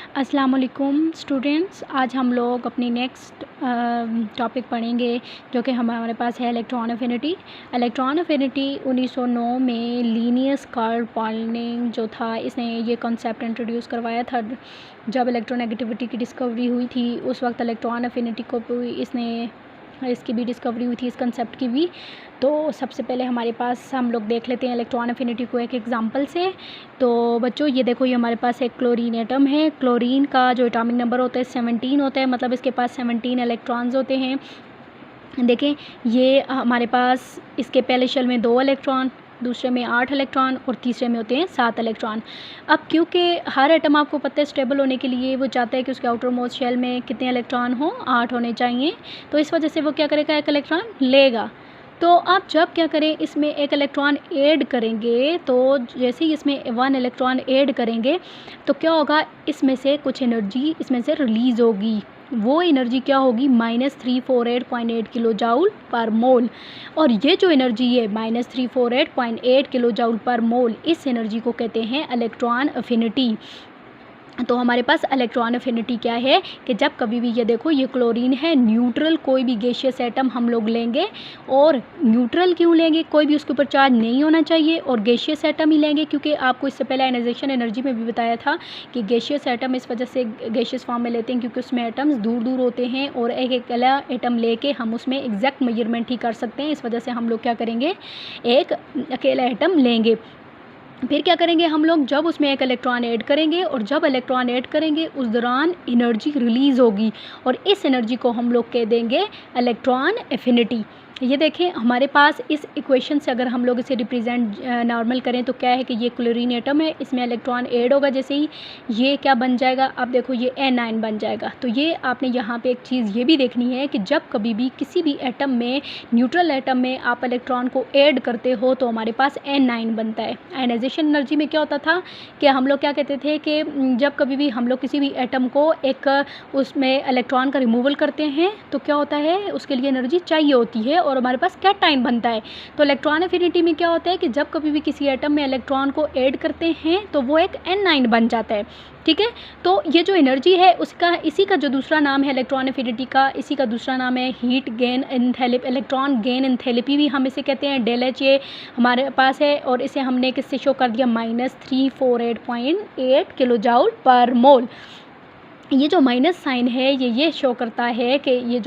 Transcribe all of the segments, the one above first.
अस्सलाम वालेकुम स्टूडेंट्स। आज हम लोग अपनी नेक्स्ट टॉपिक पढ़ेंगे जो कि हमारे पास है इलेक्ट्रॉन एफिनिटी। इलेक्ट्रॉन एफिनिटी 1909 में लिनियस कार्ल पॉलिंग जो था, इसने ये कॉन्सेप्ट इंट्रोड्यूस करवाया था। जब इलेक्ट्रोनेगेटिविटी की डिस्कवरी हुई थी उस वक्त इलेक्ट्रॉन एफिनिटी को भी इसकी भी डिस्कवरी हुई थी, इस कंसेप्ट की भी। तो सबसे पहले हमारे पास हम लोग देख लेते हैं इलेक्ट्रॉन एफिनिटी को एक एग्जांपल से। तो बच्चों ये देखो, ये हमारे पास एक क्लोरीन एटम है। क्लोरीन का जो एटॉमिक नंबर होता है 17 होता है, मतलब इसके पास 17 इलेक्ट्रॉन्स होते हैं। देखें, ये हमारे पास इसके पहले शेल में 2 इलेक्ट्रॉन, दूसरे में 8 इलेक्ट्रॉन और तीसरे में होते हैं 7 इलेक्ट्रॉन। अब क्योंकि हर एटम आपको पता है स्टेबल होने के लिए वो चाहता है कि उसके आउटर मोस्ट शेल में कितने इलेक्ट्रॉन हो, 8 होने चाहिए। तो इस वजह से वो क्या करेगा, एक इलेक्ट्रॉन लेगा। तो आप जब क्या करें, इसमें एक इलेक्ट्रॉन ऐड करेंगे, तो जैसे ही इसमें 1 इलेक्ट्रॉन ऐड करेंगे तो क्या होगा, इसमें से कुछ एनर्जी इसमें से रिलीज़ होगी। वो एनर्जी क्या होगी, -348.8 किलो जाउल पर मोल। और ये जो एनर्जी है -348.8 किलो जाउल पर मोल, इस एनर्जी को कहते हैं इलेक्ट्रॉन एफिनिटी। तो हमारे पास इलेक्ट्रॉन एफिनिटी क्या है कि जब कभी भी, ये देखो ये क्लोरीन है, न्यूट्रल कोई भी गैसियस एटम हम लोग लेंगे। और न्यूट्रल क्यों लेंगे, कोई भी उसके ऊपर चार्ज नहीं होना चाहिए, और गैसियस एटम ही लेंगे क्योंकि आपको इससे पहले आयनाइजेशन एनर्जी में भी बताया था कि गैसियस एटम इस वजह से गैसियस फॉर्म में लेते हैं क्योंकि उसमें एटम्स दूर दूर होते हैं और एक अकेला एटम लेके हम उसमें एग्जैक्ट मेजरमेंट ही कर सकते हैं। इस वजह से हम लोग क्या करेंगे, एक अकेला एटम लेंगे। फिर क्या करेंगे हम लोग, जब उसमें एक इलेक्ट्रॉन ऐड करेंगे, और जब इलेक्ट्रॉन ऐड करेंगे उस दौरान एनर्जी रिलीज़ होगी, और इस एनर्जी को हम लोग कह देंगे इलेक्ट्रॉन एफिनिटी। ये देखें, हमारे पास इस इक्वेशन से अगर हम लोग इसे रिप्रेजेंट नॉर्मल करें तो क्या है कि ये क्लोरीन एटम है, इसमें इलेक्ट्रॉन ऐड होगा जैसे ही, ये क्या बन जाएगा, अब देखो ये N9 बन जाएगा। तो ये आपने यहाँ पे एक चीज़ ये भी देखनी है कि जब कभी भी किसी भी एटम में, न्यूट्रल एटम में आप इलेक्ट्रॉन को ऐड करते हो तो हमारे पास N9 बनता है। आयनाइजेशन एनर्जी में क्या होता था कि हम लोग क्या कहते थे कि जब कभी भी हम लोग किसी भी एटम को एक उसमें इलेक्ट्रॉन का रिमूवल करते हैं तो क्या होता है, उसके लिए एनर्जी चाहिए होती है और हमारे पास कैटाइन बनता है। तो इलेक्ट्रॉन एफिनिटी में क्या होता है कि जब कभी भी किसी एटम में इलेक्ट्रॉन को ऐड करते हैं तो वो एक N9 बन जाता है। ठीक है, तो ये जो एनर्जी है उसका, इसी का जो दूसरा नाम है इलेक्ट्रॉन एफिनिटी का, इसी का दूसरा नाम है heat gain enthalpy, electron gain enthalpy भी हम इसे कहते हैं। ΔH ये हमारे पास है और इसे हमने किससे शो कर दिया, -348.8 किलो जाउल पर मोल। ये जो माइनस साइन है ये शो करता है कि ये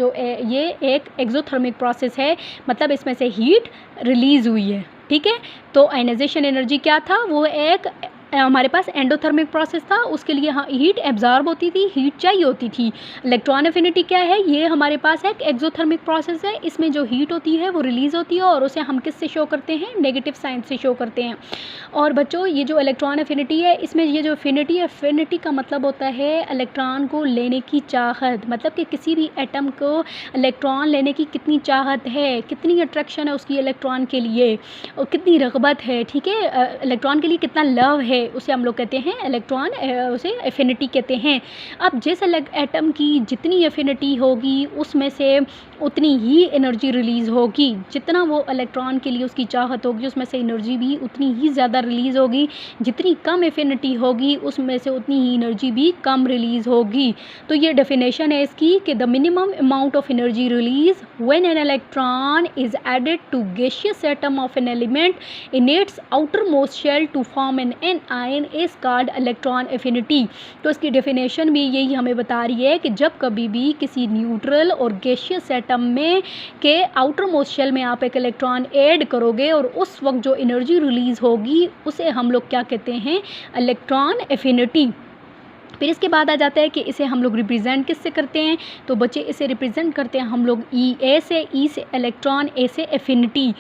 एक एक्सोथर्मिक प्रोसेस है, मतलब इसमें से हीट रिलीज़ हुई है। ठीक है, तो आयनाइजेशन एनर्जी क्या था, वो एक हमारे पास एंडोथर्मिक प्रोसेस था, उसके लिए हीट एब्जॉर्ब होती थी, हीट चाहिए होती थी। इलेक्ट्रॉन एफिनिटी क्या है, ये हमारे पास एक एक्सोथर्मिक प्रोसेस है, इसमें जो हीट होती है वो रिलीज़ होती है और उसे हम किससे शो करते हैं, नेगेटिव साइन से शो करते हैं। और बच्चों ये जो इलेक्ट्रॉन एफिनिटी है, इसमें ये जो एफिनिटी है, एफिनिटी का मतलब होता है इलेक्ट्रॉन को लेने की चाहत, मतलब कि किसी भी एटम को इलेक्ट्रॉन लेने की कितनी चाहत है, कितनी अट्रैक्शन है उसकी इलेक्ट्रॉन के लिए और कितनी रग़बत है। ठीक है, इलेक्ट्रॉन के लिए कितना लव है, उसे हम लोग कहते हैं इलेक्ट्रॉन, उसे एफिनिटी कहते हैं। अब जिस एटम की जितनी एफिनिटी होगी उसमें से उतनी ही एनर्जी रिलीज़ होगी, जितना वो इलेक्ट्रॉन के लिए उसकी चाहत होगी उसमें से एनर्जी भी उतनी ही ज़्यादा रिलीज़ होगी। जितनी कम एफिनिटी होगी उसमें से उतनी ही एनर्जी भी कम रिलीज़ होगी। तो ये डेफिनेशन है इसकी कि the minimum amount of energy release when an electron is added to gaseous atom of an element in its outer most shell to form an ion is called electron affinity. तो इसकी definition भी यही हमें बता रही है कि जब कभी भी किसी न्यूट्रल और गैसियस एटम में के आउटर मोस्ट शेल में आप एक इलेक्ट्रॉन ऐड करोगे और उस वक्त जो एनर्जी रिलीज़ होगी उसे हम लोग क्या कहते हैं, इलेक्ट्रॉन एफिनिटी। फिर इसके बाद आ जाता है कि इसे हम लोग रिप्रेजेंट किससे करते हैं, तो बच्चे इसे रिप्रेजेंट करते हैं हम लोग ई से इलेक्ट्रॉन, ए से एफिनिटी।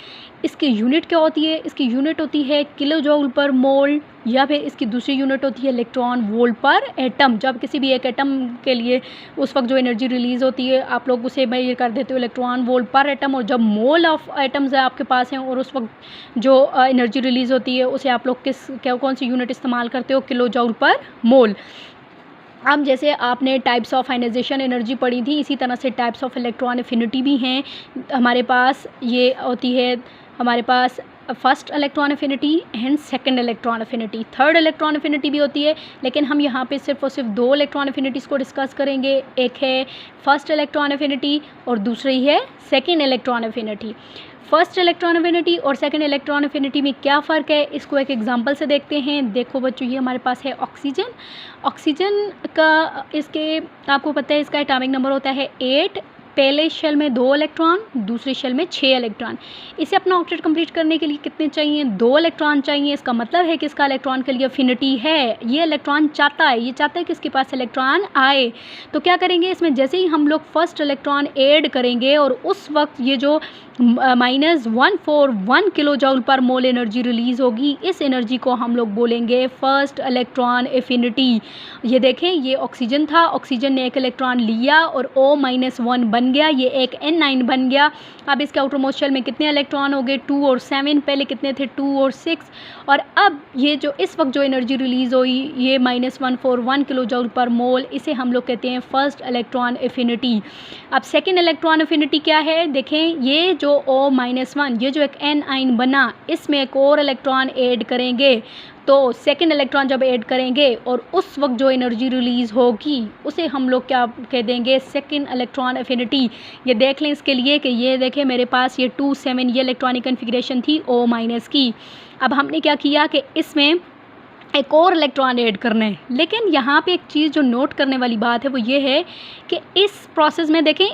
इसकी यूनिट क्या होती है, इसकी यूनिट होती है किलो जूल पर मोल, या फिर इसकी दूसरी यूनिट होती है इलेक्ट्रॉन वोल्ट पर एटम। जब किसी भी एक एटम के लिए उस वक्त जो एनर्जी रिलीज़ होती है आप लोग उसे मेजर कर देते हो इलेक्ट्रॉन वोल्ट पर एटम, और जब मोल ऑफ एटम्स आपके पास हैं और उस वक्त जो एनर्जी रिलीज़ होती है उसे आप लोग कौन सी यूनिट इस्तेमाल करते हो, किलो जूल पर मोल। अब जैसे आपने टाइप्स ऑफ आयनाइजेशन एनर्जी पढ़ी थी, इसी तरह से टाइप्स ऑफ इलेक्ट्रॉन एफिनिटी भी हैं हमारे पास। ये होती है हमारे पास first electron affinity and second electron affinity, third electron affinity भी होती है, लेकिन हम यहाँ पे सिर्फ और सिर्फ दो इलेक्ट्रॉन अफिनिटीज़ को डिस्कस करेंगे। एक है फर्स्ट इलेक्ट्रॉन अफिनिटी और दूसरी है second electron affinity. First electron affinity और सेकंड इलेक्ट्रॉन अफिनिटी में क्या फ़र्क है, इसको एक एग्जांपल से देखते हैं। देखो बच्चों, ये हमारे पास है ऑक्सीजन। ऑक्सीजन का इसके आपको पता है इसका एटॉमिक नंबर होता है 8। पहले शेल में 2 इलेक्ट्रॉन, दूसरे शेल में 6 इलेक्ट्रॉन। इसे अपना ऑक्टेट कंप्लीट करने के लिए कितने चाहिए? 2 इलेक्ट्रॉन चाहिए। इसका मतलब है कि इसका इलेक्ट्रॉन के लिए अफिनिटी है, ये इलेक्ट्रॉन चाहता है, ये चाहता है कि इसके पास इलेक्ट्रॉन आए। तो क्या करेंगे, इसमें जैसे ही हम लोग फर्स्ट इलेक्ट्रॉन ऐड करेंगे और उस वक्त ये जो -141 किलो जूल पर मोल एनर्जी रिलीज़ होगी, इस एनर्जी को हम लोग बोलेंगे फर्स्ट इलेक्ट्रॉन एफिनिटी। ये देखें, ये ऑक्सीजन था, ऑक्सीजन ने एक इलेक्ट्रॉन लिया और O-1 बन गया, ये एक N9 बन गया। अब इसके आउटर मोस्ट शेल में कितने इलेक्ट्रॉन हो गए? 2 और 7। पहले कितने थे? 2 और 6। और अब ये जो इस वक्त जो एनर्जी रिलीज़ हुई, ये -141 किलो जूल पर मोल, इसे हम लोग कहते हैं फर्स्ट इलेक्ट्रॉन एफिनिटी। अब सेकेंड इलेक्ट्रॉन एफिनिटी क्या है? देखें, ये जो O-1, ये जो एक N9 बना, इसमें एक और इलेक्ट्रॉन ऐड करेंगे। तो सेकेंड इलेक्ट्रॉन जब ऐड करेंगे और उस वक्त जो एनर्जी रिलीज़ होगी, उसे हम लोग क्या कह देंगे? Second electron affinity. ये देख लें इसके लिए कि ये देखें मेरे पास ये 2 7 ये इलेक्ट्रॉनिक कन्फिग्रेशन थी O- की। अब हमने क्या किया कि इसमें एक और इलेक्ट्रॉन ऐड करना है, लेकिन यहाँ पे एक चीज़ जो नोट करने वाली बात है वो ये है कि इस प्रोसेस में देखें,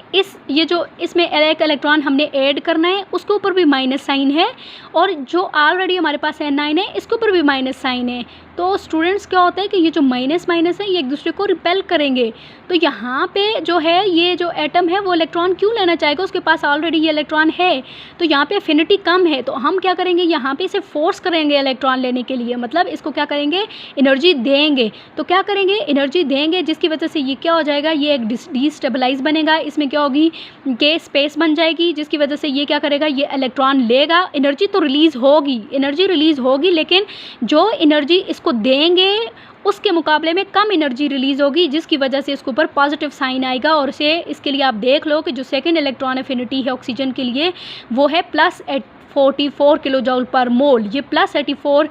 ये जो इसमें एक इलेक्ट्रॉन हमने ऐड करना है, उसके ऊपर भी माइनस साइन है, और जो ऑलरेडी हमारे पास N9 है, इसके ऊपर भी माइनस साइन है। तो स्टूडेंट्स क्या होता है कि ये जो माइनस माइनस है, ये एक दूसरे को रिपेल करेंगे। तो यहाँ पे जो है, ये जो एटम है वो इलेक्ट्रॉन क्यों लेना चाहेगा? उसके पास ऑलरेडी ये इलेक्ट्रॉन है, तो यहाँ पे एफिनिटी कम है। तो हम क्या करेंगे, यहाँ पे इसे फोर्स करेंगे इलेक्ट्रॉन लेने के लिए, मतलब इसको क्या करेंगे? एनर्जी देंगे। तो क्या करेंगे? एनर्जी देंगे, जिसकी वजह से ये क्या हो जाएगा? ये एक डिस्टेबलाइज बनेगा। इसमें क्या होगी कि स्पेस बन जाएगी, जिसकी वजह से ये क्या करेगा? ये इलेक्ट्रॉन लेगा। एनर्जी तो रिलीज़ होगी, एनर्जी रिलीज़ होगी, लेकिन जो एनर्जी इसको देंगे उसके मुकाबले में कम एनर्जी रिलीज़ होगी, जिसकी वजह से इसके ऊपर पॉजिटिव साइन आएगा। और इसे इसके लिए आप देख लो कि जो सेकंड इलेक्ट्रॉन एफिनिटी है ऑक्सीजन के लिए, वो है +44 किलो जूल पर मोल। ये +84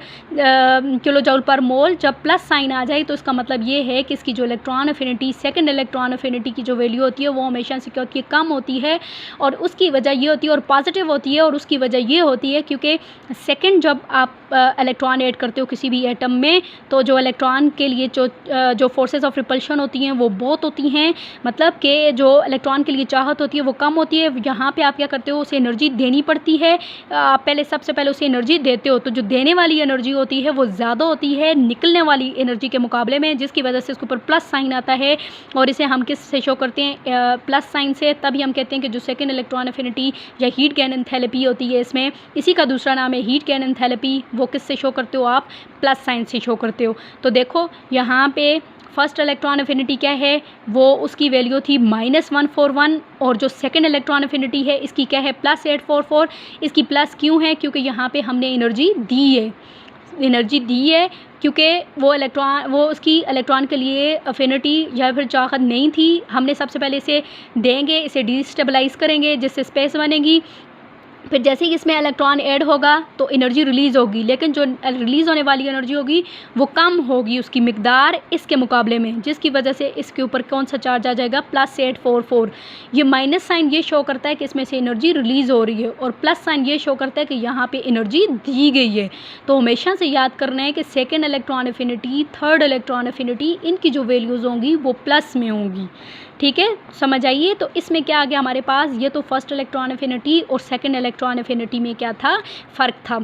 किलो जूल पर मोल, जब प्लस साइन आ जाए तो इसका मतलब ये है कि इसकी जो electron affinity, second electron affinity की जो वैल्यू होती है वो हमेशा से क्या होती है? कम होती है। और उसकी वजह ये होती है, और पॉजिटिव होती है, और उसकी वजह ये होती है क्योंकि सेकंड जब आप इलेक्ट्रॉन ऐड करते हो किसी भी एटम में, तो जो इलेक्ट्रॉन के लिए जो फोर्सेस ऑफ रिपल्शन होती हैं वो बहुत होती हैं, मतलब कि जो इलेक्ट्रॉन के लिए चाहत होती है वो कम होती है। यहाँ पे आप क्या करते हो? उसे एनर्जी देनी पड़ती है। आप सबसे पहले उसे एनर्जी देते हो, तो जो देने वाली एनर्जी होती है वो ज़्यादा होती है निकलने वाली एनर्जी के मुकाबले में, जिसकी वजह से इसके ऊपर प्लस साइन आता है। और इसे हम किस से शो करते हैं? प्लस साइन से। तभी हम कहते हैं कि जो सेकंड इलेक्ट्रॉन एफिनिटी या हीट गेन एंथैल्पी होती है, इसमें इसी का दूसरा नाम है हीट गेन एंथैल्पी, वो किस से शो करते हो? आप प्लस साइन से शो करते हो। तो देखो यहाँ पे फर्स्ट इलेक्ट्रॉन एफिनिटी क्या है? वो उसकी वैल्यू थी -141, और जो सेकंड इलेक्ट्रॉन एफिनिटी है इसकी क्या है? +844। इसकी प्लस क्यों है? क्योंकि यहाँ पे हमने एनर्जी दी है, एनर्जी दी है, क्योंकि वो उसकी इलेक्ट्रॉन के लिए अफिनिटी या फिर चाहत नहीं थी। हमने सबसे पहले इसे देंगे, इसे डिस्टेबलाइज करेंगे, जिससे स्पेस बनेगी। फिर जैसे ही इसमें इलेक्ट्रॉन ऐड होगा तो एनर्जी रिलीज़ होगी, लेकिन जो रिलीज़ होने वाली एनर्जी होगी वो कम होगी उसकी मिकदार इसके मुकाबले में, जिसकी वजह से इसके ऊपर कौन सा चार्ज आ जाएगा? +844। ये माइनस साइन ये शो करता है कि इसमें से एनर्जी रिलीज़ हो रही है, और प्लस साइन ये शो करता है कि यहाँ पे एनर्जी दी गई है। तो हमेशा से याद करना है कि second electron affinity, third electron affinity, इनकी जो वैल्यूज़ होंगी वो प्लस में होंगी। ठीक है, समझ आइए। तो इसमें क्या आ गया हमारे पास? ये तो फर्स्ट इलेक्ट्रॉन एफिनिटी और सेकंड इलेक्ट्रॉन एफिनिटी में क्या था? फ़र्क था।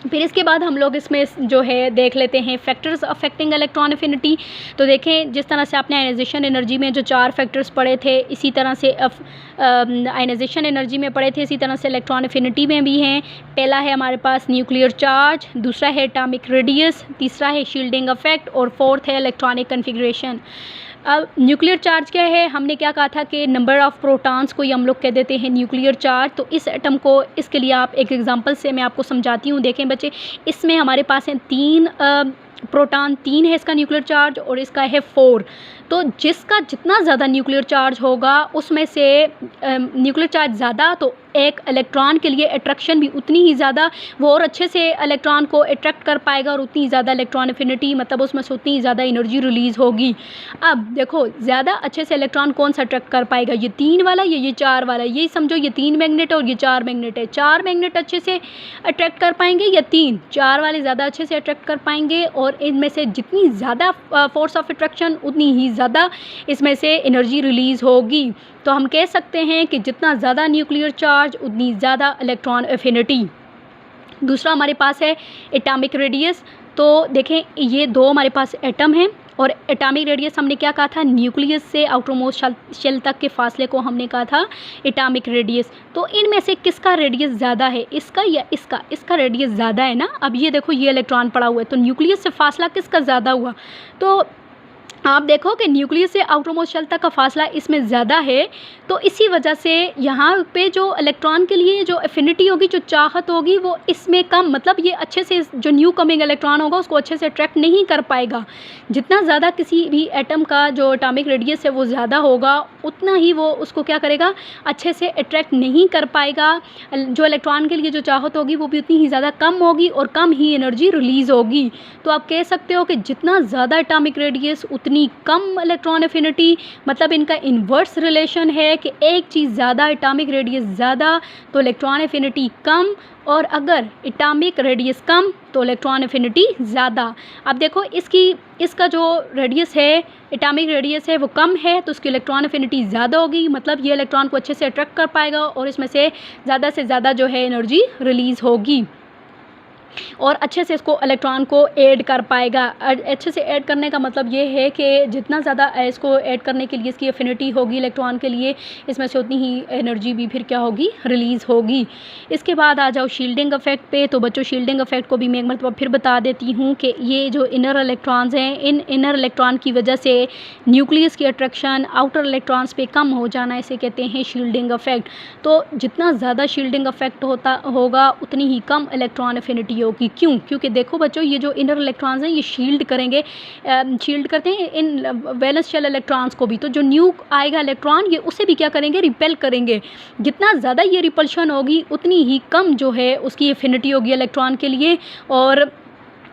फिर इसके बाद हम लोग इसमें जो है देख लेते हैं फैक्टर्स अफेक्टिंग इलेक्ट्रॉन एफिनिटी। तो देखें, जिस तरह से आपने आयनाइजेशन एनर्जी में जो 4 फैक्टर्स पढ़े थे, इसी तरह से आयनाइजेशन एनर्जी में पढ़े थे, इसी तरह से इलेक्ट्रॉन एफिनिटी में भी हैं। पहला है हमारे पास न्यूक्लियर चार्ज, दूसरा है एटॉमिक रेडियस, तीसरा है शील्डिंग इफेक्ट, और फोर्थ है इलेक्ट्रॉनिक कन्फिग्रेशन। अब न्यूक्लियर चार्ज क्या है? हमने क्या कहा था कि नंबर ऑफ़ प्रोटॉन्स को ही हम लोग कह देते हैं न्यूक्लियर चार्ज। तो इस एटम को, इसके लिए आप एक एग्जांपल से मैं आपको समझाती हूँ। देखें बच्चे, इसमें हमारे पास हैं 3 प्रोटॉन, 3 है इसका न्यूक्लियर चार्ज, और इसका है 4। तो जिसका जितना ज़्यादा न्यूक्लियर चार्ज होगा उसमें से न्यूक्लियर चार्ज ज़्यादा, तो एक इलेक्ट्रॉन के लिए अट्रैक्शन भी उतनी ही ज़्यादा, वो और अच्छे से इलेक्ट्रॉन को अट्रैक्ट कर पाएगा और उतनी ज़्यादा इलेक्ट्रॉन एफिनिटी, मतलब उसमें से उतनी ज़्यादा एनर्जी रिलीज़ होगी। अब देखो ज़्यादा अच्छे से इलेक्ट्रॉन कौन सा अट्रैक्ट कर पाएगा, ये 3 वाला या ये 4 वाला। ये समझो ये 3 मैग्नेट और ये 4 मैग्नेट है। 4 मैग्नेट अच्छे से अट्रैक्ट कर पाएंगे या 3? 4 वाले ज़्यादा अच्छे से अट्रैक्ट कर पाएंगे, और इनमें से जितनी ज़्यादा फोर्स ऑफ अट्रैक्शन उतनी ही ज़्यादा इसमें से एनर्जी रिलीज़ होगी। तो हम कह सकते हैं कि जितना ज़्यादा न्यूक्लियर चार्ज उतनी ज़्यादा इलेक्ट्रॉन एफिनिटी। दूसरा हमारे पास है एटॉमिक रेडियस। तो देखें ये 2 हमारे पास एटम हैं, और एटॉमिक रेडियस हमने क्या कहा था, न्यूक्लियस से आउटरमोस्ट शेल तक के फासले को हमने कहा था एटॉमिक रेडियस। तो इनमें से किसका रेडियस ज़्यादा है, इसका या इसका? इसका रेडियस ज़्यादा है ना। अब ये देखो ये इलेक्ट्रॉन पड़ा हुआ है, तो न्यूक्लियस से फासला किसका ज़्यादा हुआ? तो आप देखो कि न्यूक्लियस से आउटरमोस्ट शेल तक का फासला इसमें ज़्यादा है, तो इसी वजह से यहाँ पे जो इलेक्ट्रॉन के लिए जो एफिनिटी होगी, जो चाहत होगी, वो इसमें कम, मतलब ये अच्छे से जो न्यू कमिंग इलेक्ट्रॉन होगा उसको अच्छे से अट्रैक्ट नहीं कर पाएगा। जितना ज़्यादा किसी भी एटम का जो एटॉमिक रेडियस है वो ज़्यादा होगा, उतना ही वो उसको क्या करेगा, अच्छे से अट्रैक्ट नहीं कर पाएगा। जो इलेक्ट्रॉन के लिए जो चाहत होगी वो भी उतनी ही ज़्यादा कम होगी और कम ही एनर्जी रिलीज़ होगी। तो आप कह सकते हो कि जितना ज़्यादा एटॉमिक रेडियस उतनी कम इलेक्ट्रॉन एफिनिटी, मतलब इनका इन्वर्स रिलेशन है कि एक चीज़ ज़्यादा, एटॉमिक रेडियस ज़्यादा तो इलेक्ट्रॉन एफिनिटी कम, और अगर एटॉमिक रेडियस कम तो इलेक्ट्रॉन एफिनिटी ज़्यादा। अब देखो इसका जो रेडियस है, एटॉमिक रेडियस है, वो कम है, तो उसकी इलेक्ट्रॉन एफिनिटी ज़्यादा होगी, मतलब ये इलेक्ट्रॉन को अच्छे से अट्रैक्ट कर पाएगा और इसमें से ज़्यादा जो है एनर्जी रिलीज़ होगी, और अच्छे से इसको इलेक्ट्रॉन को ऐड कर पाएगा। अच्छे से ऐड करने का मतलब ये है कि जितना ज़्यादा इसको ऐड करने के लिए इसकी एफिनिटी होगी इलेक्ट्रॉन के लिए, इसमें से उतनी ही एनर्जी भी फिर क्या होगी, रिलीज़ होगी। इसके बाद आ जाओ शील्डिंग इफेक्ट पे। तो बच्चों शील्डिंग इफेक्ट को भी मैं एक मरतबा फिर बता देती हूँ कि ये जो इनर इलेक्ट्रॉन्स हैं, इन इनर इलेक्ट्रॉन की वजह से न्यूक्लियस की अट्रैक्शन आउटर इलेक्ट्रॉन्स पे कम हो जाना, इसे कहते हैं शील्डिंग इफेक्ट। तो जितना ज़्यादा शील्डिंग इफेक्ट होगा उतनी ही कम इलेक्ट्रॉन एफिनिटी होगी। क्यों? क्योंकि देखो बच्चों ये जो इनर इलेक्ट्रॉन्स हैं ये शील्ड करते हैं इन वैलेंस शेल इलेक्ट्रॉन्स को भी। तो जो न्यू आएगा इलेक्ट्रॉन ये उसे भी क्या करेंगे, रिपेल करेंगे। जितना ज़्यादा ये रिपल्शन होगी उतनी ही कम जो है उसकी एफिनिटी होगी इलेक्ट्रॉन के लिए, और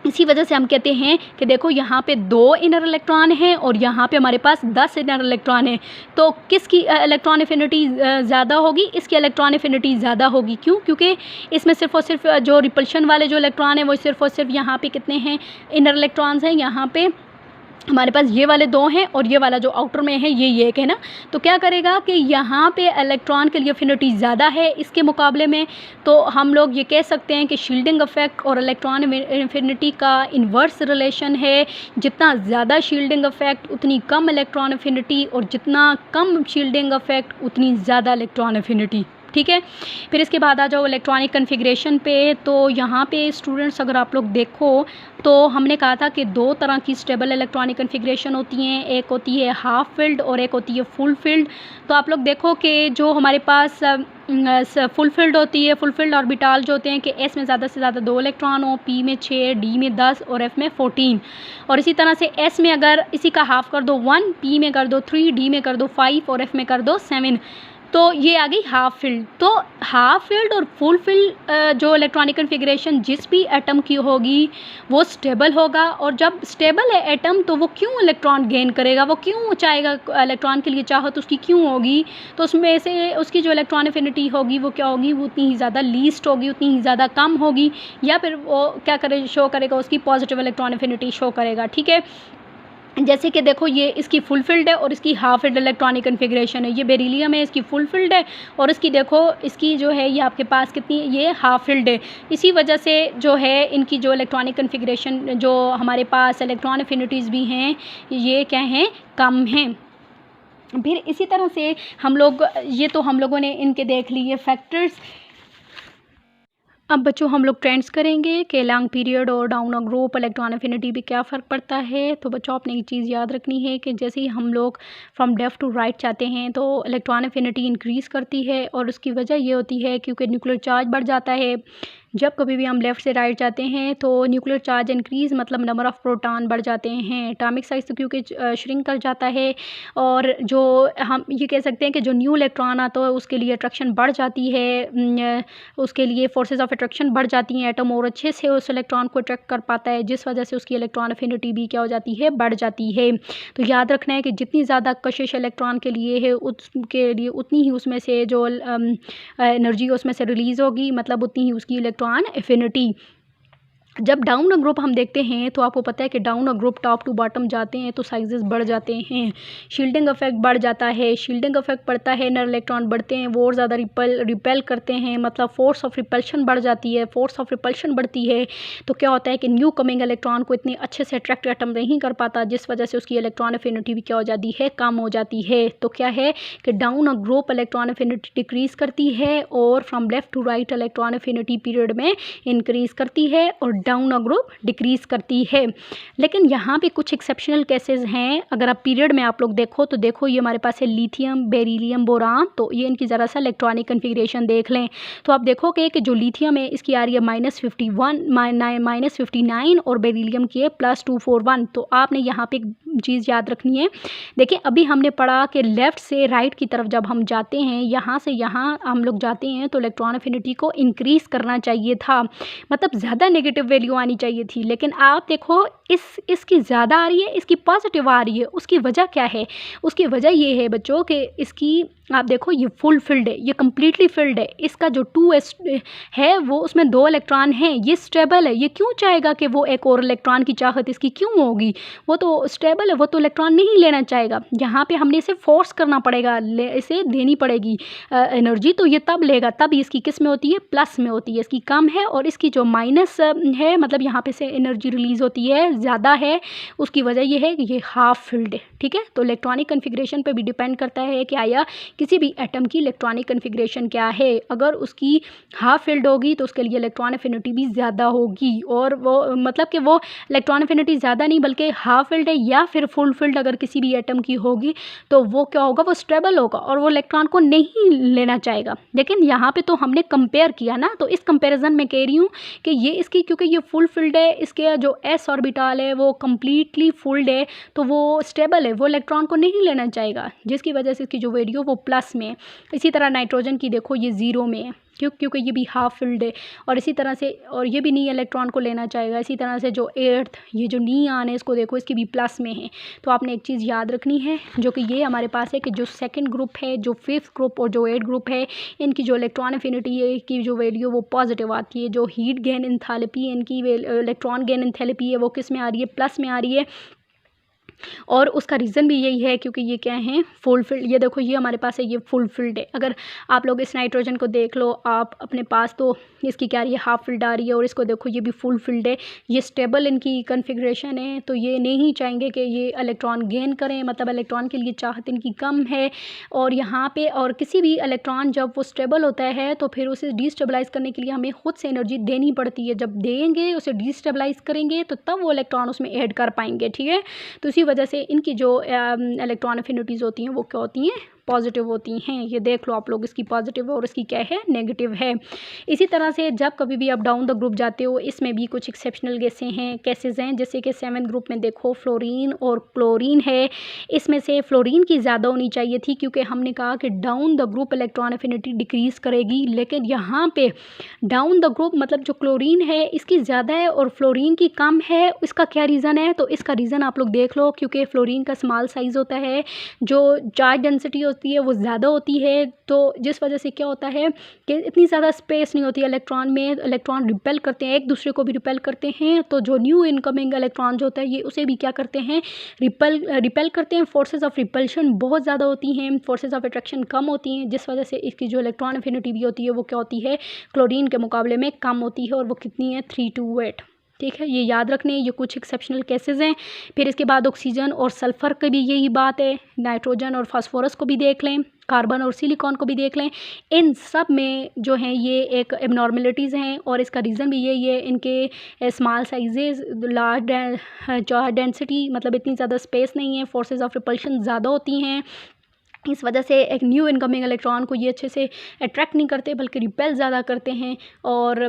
इसी वजह से हम कहते हैं कि देखो यहाँ पे 2 इनर इलेक्ट्रॉन हैं और यहाँ पे हमारे पास 10 इनर इलेक्ट्रॉन है। तो किसकी इलेक्ट्रॉन एफिनिटी ज़्यादा होगी? इसकी इलेक्ट्रॉन एफिनिटी ज़्यादा होगी। क्यों? क्योंकि इसमें सिर्फ और सिर्फ जो रिपल्शन वाले जो इलेक्ट्रॉन है वो सिर्फ और सिर्फ यहाँ पे कितने हैं, इनर इलेक्ट्रॉन्स हैं। यहाँ पे हमारे पास ये वाले 2 हैं और ये वाला जो आउटर में है ये एक है ना। तो क्या करेगा कि यहाँ पे इलेक्ट्रॉन के लिए एफिनिटी ज़्यादा है इसके मुकाबले में, तो हम लोग ये कह सकते हैं कि शील्डिंग इफेक्ट और इलेक्ट्रॉन एफिनिटी का इन्वर्स रिलेशन है। जितना ज़्यादा शील्डिंग इफेक्ट उतनी कम इलेक्ट्रॉन एफिनिटी, और जितना कम शील्डिंग इफेक्ट उतनी ज़्यादा इलेक्ट्रॉन एफिनिटी। ठीक है। फिर इसके बाद आ जाओ इलेक्ट्रॉनिक कन्फिग्रेशन पे। तो यहाँ पे स्टूडेंट्स अगर आप लोग देखो तो हमने कहा था कि 2 तरह की स्टेबल इलेक्ट्रॉनिक कन्फिग्रेशन होती हैं, एक होती है हाफ फील्ड और एक होती है फुल फील्ड। तो आप लोग देखो कि जो हमारे पास फुल फील्ड होती है, फुल फील्ड ऑर्बिटल जो होते हैं कि एस में ज़्यादा से ज़्यादा 2 इलेक्ट्रॉन हो, पी में 6, डी में 10 और एफ में 14। और इसी तरह से एस में अगर इसी का हाफ कर दो 1, पी में कर दो 3, डी में कर दो 5 और एफ में कर दो 7। तो ये आ गई हाफ फील्ड। तो हाफ फील्ड और फुल फील्ड जो इलेक्ट्रॉनिक कन्फिग्रेशन जिस भी एटम की होगी वो स्टेबल होगा, और जब स्टेबल है एटम तो वो क्यों इलेक्ट्रॉन गेन करेगा, वो क्यों चाहेगा इलेक्ट्रॉन के लिए चाहत उसकी क्यों होगी, तो उसमें से उसकी जो इलेक्ट्रॉन एफिनिटी होगी वो क्या होगी, वो उतनी ही ज़्यादा लीस्ट होगी, उतनी ही ज़्यादा कम होगी, या फिर वो क्या करे शो करेगा, उसकी पॉजिटिव इलेक्ट्रॉन एफिनिटी शो करेगा। ठीक है। जैसे कि देखो ये इसकी फुल फील्ड है और इसकी हाफ फील्ड इलेक्ट्रॉनिक कन्फिग्रेशन है। ये बेरिलियम है, इसकी फुल फील्ड है, और इसकी देखो इसकी जो है ये आपके पास कितनी, ये हाफ फील्ड है। इसी वजह से जो है इनकी जो इलेक्ट्रॉनिक कन्फिग्रेशन जो हमारे पास इलेक्ट्रॉन एफिनिटीज़ भी हैं ये क्या हैं, कम हैं। फिर इसी तरह से हम लोगों ने इनके देख लिए फैक्टर्स। अब बच्चों हम लोग ट्रेंड्स करेंगे कि लॉन्ग पीरियड और down a group electron affinity भी क्या फ़र्क पड़ता है। तो बच्चों आपने एक चीज़ याद रखनी है कि जैसे ही हम लोग फ्रॉम लेफ़्ट टू राइट चाहते हैं तो इलेक्ट्रॉन एफिनिटी इंक्रीज़ करती है, और उसकी वजह ये होती है क्योंकि न्यूक्लियर चार्ज बढ़ जाता है। जब कभी भी हम लेफ़्ट से राइट जाते हैं तो न्यूक्लियर चार्ज इंक्रीज़ मतलब नंबर ऑफ़ प्रोटॉन बढ़ जाते हैं। एटॉमिक साइज़ तो क्योंकि श्रिंक कर जाता है और जो हम ये कह सकते हैं कि जो न्यू इलेक्ट्रॉन आता है उसके लिए अट्रैक्शन बढ़ जाती है। उसके लिए फ़ोर्सेस ऑफ़ अट्रैक्शन बढ़ जाती हैं। एटम और अच्छे से उस इलेक्ट्रॉन को अट्रैक्ट कर पाता है, जिस वजह से उसकी इलेक्ट्रॉन अफिनिटी भी क्या हो जाती है, बढ़ जाती है। तो याद रखना है कि जितनी ज़्यादा कशिश इलेक्ट्रॉन के लिए है उसके लिए उतनी ही उसमें से जो एनर्जी उसमें से रिलीज़ होगी, मतलब उतनी ही उसकी इलेक्ट्रॉन एफिनिटी। जब डाउन अ ग्रुप हम देखते हैं तो आपको पता है कि down a group top to bottom जाते हैं तो साइजेस बढ़ जाते हैं, शील्डिंग इफेक्ट बढ़ जाता है। शील्डिंग इफेक्ट पड़ता है, नर इलेक्ट्रॉन बढ़ते हैं, वो और ज़्यादा रिपेल करते हैं, मतलब फोर्स ऑफ रिपल्शन बढ़ जाती है। फोर्स ऑफ रिपल्शन बढ़ती है तो क्या होता है कि न्यू कमिंग इलेक्ट्रॉन को इतने अच्छे से अट्रैक्ट एटम नहीं कर पाता, जिस वजह से उसकी इलेक्ट्रॉन एफिनिटी भी क्या हो जाती है, कम हो जाती है। तो क्या है कि down a group electron affinity decrease करती है और from left to right electron affinity period में इंक्रीज़ करती है और डाउन अ ग्रुप डिक्रीज़ करती है। लेकिन यहाँ पे कुछ एक्सेप्शनल केसेस हैं। अगर आप पीरियड में आप लोग देखो तो देखो ये हमारे पास है लिथियम, बेरिलियम, बोरान। तो ये इनकी ज़रा सा इलेक्ट्रॉनिक कन्फिग्रेशन देख लें तो आप देखोगे कि जो लिथियम है इसकी आ रही है -59 और बेरिलियम की है +241। तो आपने यहाँ पे एक चीज़ याद रखनी है। देखिए अभी हमने पढ़ा कि लेफ़्ट से राइट की तरफ जब हम जाते हैं, यहाँ से यहाँ हम लोग जाते हैं तो इलेक्ट्रॉन एफिनिटी को इंक्रीज़ करना चाहिए था, मतलब ज़्यादा नेगेटिव वैल्यू आनी चाहिए थी। लेकिन आप देखो इसकी ज़्यादा आ रही है, इसकी पॉजिटिव आ रही है। उसकी वजह क्या है? उसकी वजह ये है बच्चों कि इसकी आप देखो ये फुल फिल्ड है, ये कम्प्लीटली फिल्ड है। इसका जो 2s है वो उसमें 2 इलेक्ट्रॉन हैं, ये स्टेबल है। ये क्यों चाहेगा कि वो एक और इलेक्ट्रॉन की चाहत इसकी क्यों होगी? वो तो स्टेबल है, वो तो इलेक्ट्रॉन नहीं लेना चाहेगा। यहाँ पे हमने इसे फोर्स करना पड़ेगा, इसे देनी पड़ेगी एनर्जी, तो ये तब लेगा। तब इसकी किस में होती है? प्लस में होती है। इसकी कम है और इसकी जो माइनस है, मतलब यहाँ पे से एनर्जी रिलीज़ होती है, ज़्यादा है। उसकी वजह ये है कि ये हाफ फिल्ड है, ठीक है। तो इलेक्ट्रॉनिक कन्फिग्रेशन पे भी डिपेंड करता है कि आया किसी भी एटम की इलेक्ट्रॉनिक कन्फिग्रेशन क्या है। अगर उसकी हाफ फिल्ड होगी तो उसके लिए इलेक्ट्रॉन एफिनिटी भी ज़्यादा होगी, और वो मतलब कि वो इलेक्ट्रॉन एफिनिटी ज़्यादा नहीं बल्कि हाफ फिल्ड है या फिर फुल फिल्ड अगर किसी भी एटम की होगी तो वो क्या होगा, वो स्टेबल होगा और वो इलेक्ट्रॉन को नहीं लेना चाहेगा। लेकिन यहाँ पे तो हमने कंपेयर किया ना, तो इस कंपेरिजन में कह रही हूँ कि ये इसकी क्योंकि ये फुल फिल्ड है, इसके जो एस ऑर्बिटल है वो कम्प्लीटली फुल्ड है, तो वो स्टेबल है, वो इलेक्ट्रॉन को नहीं लेना चाहेगा, जिसकी वजह से इसकी जो वैल्यू वो प्लस में है। इसी तरह नाइट्रोजन की देखो ये 0 में है, क्योंकि ये भी हाफ फिल्ड है, और इसी तरह से और ये भी नी इलेक्ट्रॉन को लेना चाहेगा। इसी तरह से जो एर्थ, ये जो नियॉन है इसको देखो, इसकी भी प्लस में है। तो आपने एक चीज़ याद रखनी है जो कि ये हमारे पास है कि जो सेकंड ग्रुप है, जो फिफ्थ ग्रुप और जो 8 ग्रुप है, इनकी जो इलेक्ट्रॉन एफिनिटी है की जो वैल्यू वो पॉजिटिव आती है। जो हीट गेन एंथैल्पी, इनकी इलेक्ट्रॉन गेन एंथैल्पी है वो किस में आ रही है? प्लस में आ रही है। और उसका रीज़न भी यही है क्योंकि ये क्या है? Full field. ये देखो ये हमारे पास है, ये फुल फिल्ड है। अगर आप लोग इस नाइट्रोजन को देख लो आप अपने पास, तो इसकी क्या आ रही है? हाफ फिल्ड आ रही है, और इसको देखो ये भी फुल फिल्ड है। ये स्टेबल इनकी कन्फिग्रेशन है, तो ये नहीं चाहेंगे कि ये इलेक्ट्रॉन गेन करें, मतलब इलेक्ट्रॉन के लिए चाहत इनकी कम है। और यहाँ पे और किसी भी इलेक्ट्रॉन जब वो स्टेबल होता है तो फिर उसे डिस्टेबलाइज़ करने के लिए हमें खुद से एनर्जी देनी पड़ती है। जब देंगे, उसे डिस्टेबलाइज़ करेंगे तो तब वो इलेक्ट्रॉन उसमें ऐड कर पाएंगे, ठीक है। तो इसी वजह से इनकी जो इलेक्ट्रॉन एफिनिटीज़ होती हैं वो क्या होती हैं? पॉजिटिव होती हैं। ये देख लो आप लोग, इसकी पॉजिटिव है और इसकी क्या है? नेगेटिव है। इसी तरह से जब कभी भी आप डाउन द ग्रुप जाते हो, इसमें भी कुछ एक्सेप्शनल केसेस हैं, जैसे कि 7th ग्रुप में देखो फ्लोरीन और क्लोरीन है। इसमें से फ्लोरीन की ज़्यादा होनी चाहिए थी क्योंकि हमने कहा कि down the group electron affinity decrease करेगी, लेकिन यहाँ पे डाउन द ग्रुप मतलब जो क्लोरीन है इसकी ज़्यादा है और फ्लोरीन की कम है। इसका क्या रीज़न है? तो इसका रीज़न आप लोग देख लो, क्योंकि फ्लोरीन का स्मॉल साइज़ होता है, जो चार्ज डेंसिटी होती है वो ज़्यादा होती है, तो जिस वजह से क्या होता है कि इतनी ज़्यादा स्पेस नहीं होती है इलेक्ट्रॉन में। इलेक्ट्रॉन रिपेल करते हैं, एक दूसरे को भी रिपेल करते हैं, तो जो न्यू इनकमिंग इलेक्ट्रॉन जो होता है ये उसे भी क्या करते हैं? रिपेल करते हैं। फोर्सेस ऑफ रिपल्शन बहुत ज़्यादा होती हैं, फोर्सेस ऑफ अट्रैक्शन कम होती हैं, जिस वजह से इसकी जो इलेक्ट्रॉन एफिनिटी भी होती है वो क्या होती है? क्लोरीन के मुकाबले में कम होती है, और वो कितनी है? 328। ठीक है, ये याद रखने, ये कुछ एक्सेप्शनल केसेस हैं। फिर इसके बाद ऑक्सीजन और सल्फ़र की भी यही बात है, नाइट्रोजन और फास्फोरस को भी देख लें, कार्बन और सिलिकॉन को भी देख लें। इन सब में जो हैं ये एक एबनॉर्मलिटीज़ हैं, और इसका रीज़न भी यही है, इनके small sizes, large charge density, मतलब इतनी ज़्यादा स्पेस नहीं है, फोर्सेस ऑफ रिपल्शन ज़्यादा होती हैं, इस वजह से एक न्यू इनकमिंग इलेक्ट्रॉन को ये अच्छे से अट्रैक्ट नहीं करते, बल्कि रिपेल ज़्यादा करते हैं और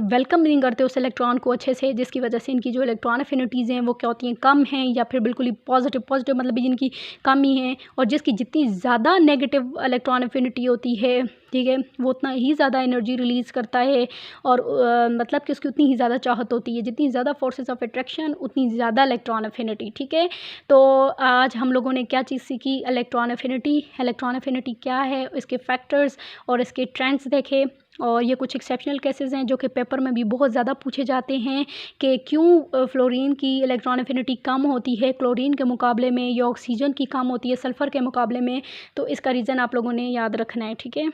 वेलकम नहीं करते उस इलेक्ट्रॉन को अच्छे से, जिसकी वजह से इनकी जो इलेक्ट्रॉन एफिनिटीज़ हैं वो क्या होती हैं, कम हैं या फिर बिल्कुल ही पॉजिटिव मतलब भी जिनकी कम ही हैं। और जिसकी जितनी ज़्यादा नेगेटिव इलेक्ट्रॉन एफिनिटी होती है, ठीक है, वो उतना ही ज़्यादा एनर्जी रिलीज़ करता है और मतलब कि उसकी उतनी ही ज़्यादा चाहत होती है। जितनी ज़्यादा फोर्सेस ऑफ अट्रैक्शन उतनी ज़्यादा इलेक्ट्रॉन एफिनिटी, ठीक है। तो आज हम लोगों ने क्या चीज़ सीखी, इलेक्ट्रॉन एफिनिटी क्या है, इसके फैक्टर्स और इसके ट्रेंड्स देखे। और ये कुछ एक्सेप्शनल केसेस हैं जो कि पेपर में भी बहुत ज़्यादा पूछे जाते हैं कि क्यों फ्लोरीन की इलेक्ट्रॉन एफिनिटी कम होती है क्लोरीन के मुकाबले में, या ऑक्सीजन की कम होती है सल्फ़र के मुकाबले में। तो इसका रीज़न आप लोगों ने याद रखना है, ठीक है।